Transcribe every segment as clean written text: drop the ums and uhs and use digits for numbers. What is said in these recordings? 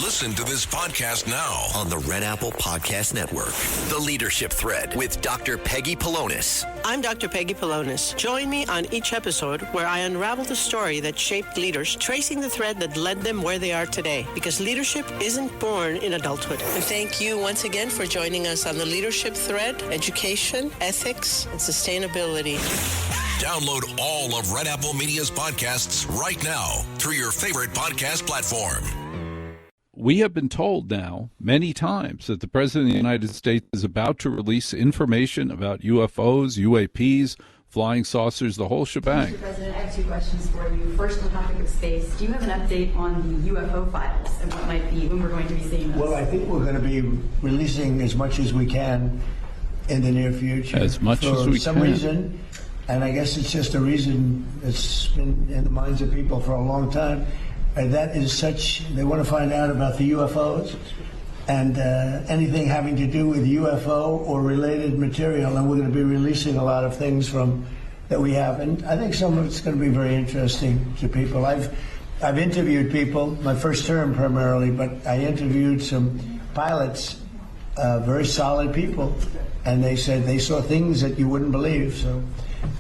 Listen to this podcast now on the Red Apple Podcast Network. The Leadership Thread with Dr. Peggy Polonis. I'm Dr. Peggy Polonis. Join me on each episode where I unravel the story that shaped leaders, tracing the thread that led them where they are today. Because leadership isn't born in adulthood. And thank you once again for joining us on the Leadership Thread, education, ethics, and sustainability. Download all of Red Apple Media's podcasts right now through your favorite podcast platform. We have been told now many times that the President of the United States is about to release information about UFOs, UAPs, flying saucers, the whole shebang. Mr. President, I have two questions for you. First, on the topic of space, do you have an update on the UFO files and what might be, when we're going to be seeing those? Well, I think we're going to be releasing as much as we can in the near future. As much as we can. For some reason, and I guess it's just a reason that's been in the minds of people for a long time, and that is such, they want to find out about the UFOs and anything having to do with UFO or related material, and we're going to be releasing a lot of things from that we have, and I think some of it's going to be very interesting to people. I've interviewed people, my first term primarily, but I interviewed some pilots, very solid people, and they said they saw things that you wouldn't believe, so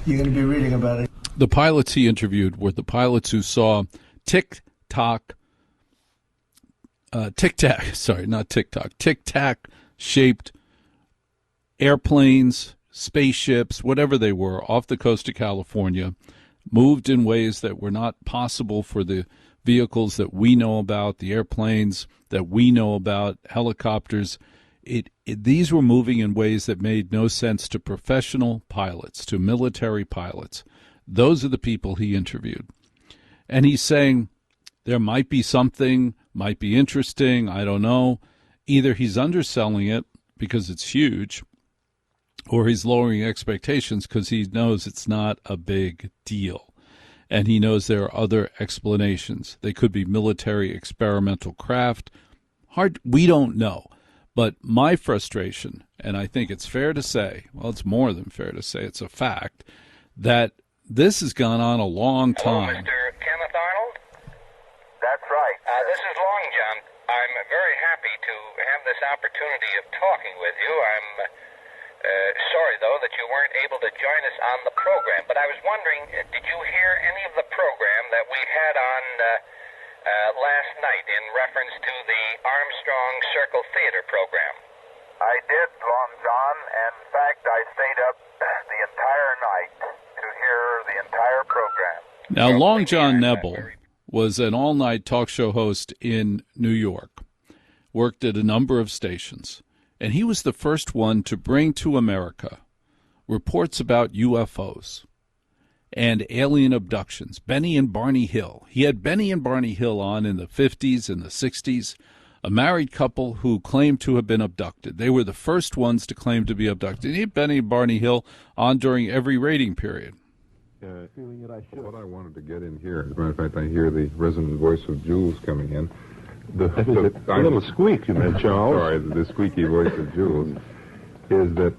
you're going to be reading about it. The pilots he interviewed were the pilots who saw tic-tac shaped airplanes, spaceships, whatever they were, off the coast of California, moved in ways that were not possible for the vehicles that we know about, the airplanes that we know about, helicopters. These were moving in ways that made no sense to professional pilots, to military pilots. Those are the people he interviewed. And he's saying there might be something, might be interesting, I don't know. Either he's underselling it because it's huge, or he's lowering expectations because he knows it's not a big deal. And he knows there are other explanations. They could be military experimental craft. We don't know. But my frustration, and I think it's fair to say, well, it's more than fair to say, it's a fact, that this has gone on a long time. Hello, Mr. Kenneth Arnold? That's right. This is Long John. I'm very happy to have this opportunity of talking with you. I'm sorry, though, that you weren't able to join us on the program. But I was wondering, did you hear any of the program that we had on last night in reference to the Armstrong Circle Theater program? I did, Long John. And in fact, I stayed up the entire night to hear the entire program. Now, Long John Nebel was an all-night talk show host in New York, worked at a number of stations, and he was the first one to bring to America reports about UFOs and alien abductions. Benny and Barney Hill. He had Benny and Barney Hill on in the 50s and the 60s, a married couple who claimed to have been abducted. They were the first ones to claim to be abducted. He had Benny and Barney Hill on during every rating period. What I wanted to get in here, as a matter of fact, I hear the resonant voice of Jules coming in. A little squeak, you meant, Charles. Sorry, the squeaky voice of Jules is that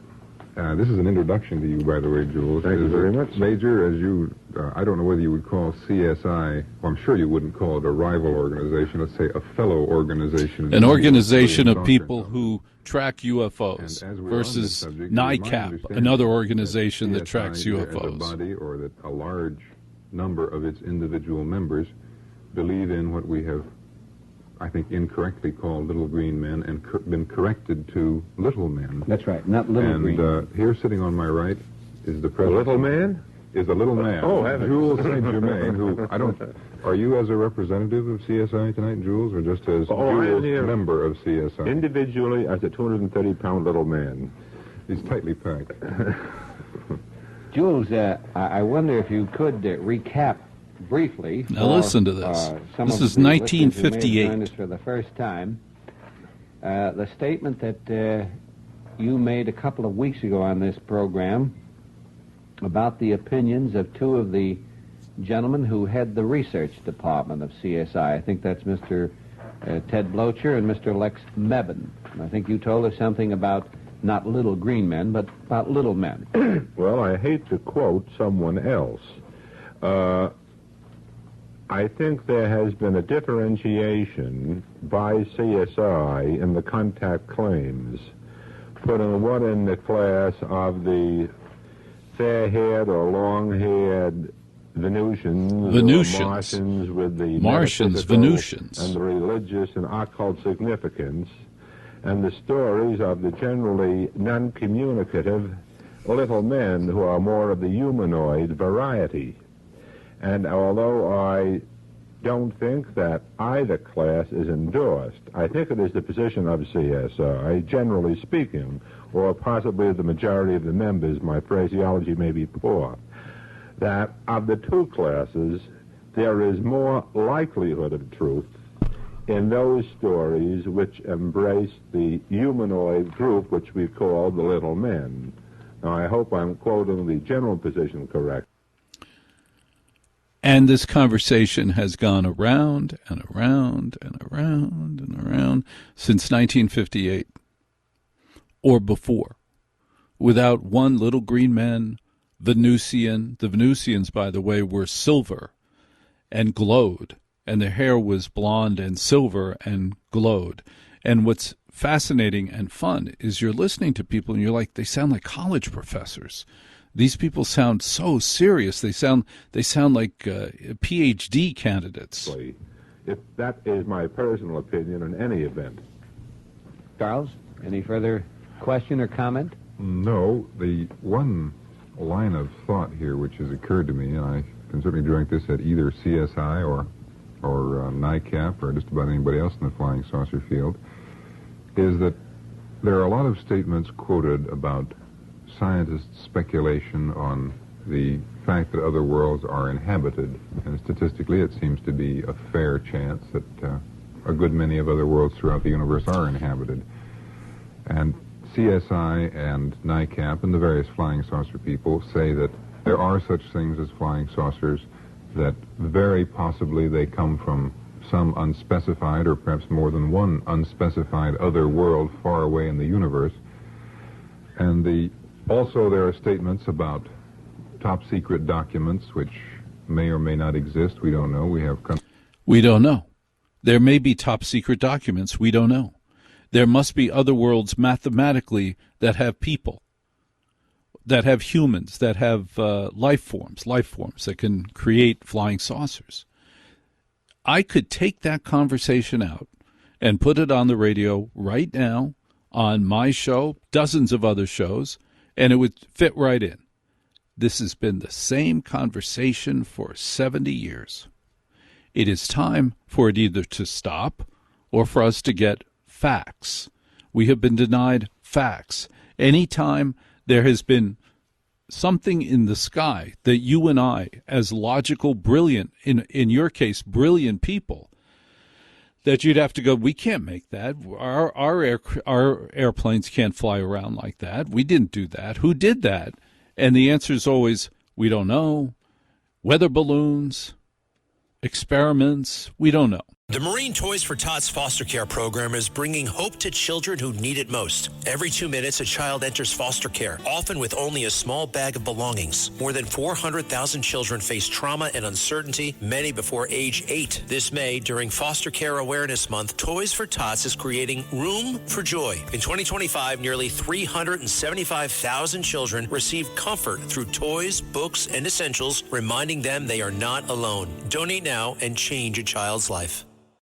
this is an introduction to you, by the way, Jules. Thank you very much. Major, as you, I don't know whether you would call CSI, well, I'm sure you wouldn't call it a rival organization, let's say a fellow organization. An organization of people who track UFOs versus NICAP, another organization that tracks UFOs. As a body, or that a large number of its individual members believe in what we have, I think, incorrectly called little green men and been corrected to little men. That's right, not little green. And here, sitting on my right, is the president. A little man? Is a little man. Oh, Jules St. Germain, who I don't. Are you as a representative of CSI tonight, Jules, or just as Jules, member of CSI? Individually, as a 230-pound little man. He's tightly packed. Jules, I wonder if you could recap briefly. Now listen to this. This is 1958. For the first time, the statement that you made a couple of weeks ago on this program about the opinions of two of the gentlemen who head the research department of CSI. I think that's Mr. Ted Blocher and Mr. Lex Mebane. I think you told us something about not little green men, but about little men. Well, I hate to quote someone else. I think there has been a differentiation by CSI in the contact claims, putting one in the class of the fair-haired or long-haired Venusians, or Martians with the Venusians, and the religious and occult significance, and the stories of the generally non-communicative little men who are more of the humanoid variety. And although I don't think that either class is endorsed, I think it is the position of CSI, generally speaking, or possibly the majority of the members, my phraseology may be poor, that of the two classes, there is more likelihood of truth in those stories which embrace the humanoid group which we call the little men. Now, I hope I'm quoting the general position correct. And this conversation has gone around and around and around and around since 1958 or before, without one little green man, Venusian. The Venusians, by the way, were silver and glowed, and their hair was blonde and silver and glowed. And what's fascinating and fun is you're listening to people and you're like, they sound like college professors. These people sound so serious. They sound like PhD candidates. If that is my personal opinion in any event. Charles, any further question or comment? No. The one line of thought here which has occurred to me, and I can certainly direct this at either CSI or NICAP or just about anybody else in the flying saucer field, is that there are a lot of statements quoted about scientists' speculation on the fact that other worlds are inhabited, and statistically it seems to be a fair chance that a good many of other worlds throughout the universe are inhabited. And CSI and NICAP and the various flying saucer people say that there are such things as flying saucers, that very possibly they come from some unspecified or perhaps more than one unspecified other world far away in the universe. And also there are statements about top-secret documents which may or may not exist. We don't know. We don't know. There may be top-secret documents. We don't know. There must be other worlds mathematically that have people, that have humans, that have life forms that can create flying saucers. I could take that conversation out and put it on the radio right now, on my show, dozens of other shows, and it would fit right in. This has been the same conversation for 70 years. It is time for it either to stop or for us to get facts. We have been denied facts. Anytime there has been something in the sky that you and I, as logical, brilliant, in your case, brilliant people, that you'd have to go, we can't make that. Our airplanes can't fly around like that. We didn't do that. Who did that? And the answer is always, we don't know. Weather balloons, experiments, we don't know. The Marine Toys for Tots foster care program is bringing hope to children who need it most. Every 2 minutes, a child enters foster care, often with only a small bag of belongings. More than 400,000 children face trauma and uncertainty, many before age 8. This May, during Foster Care Awareness Month, Toys for Tots is creating Room for Joy. In 2025, nearly 375,000 children received comfort through toys, books, and essentials, reminding them they are not alone. Donate now and change a child's life.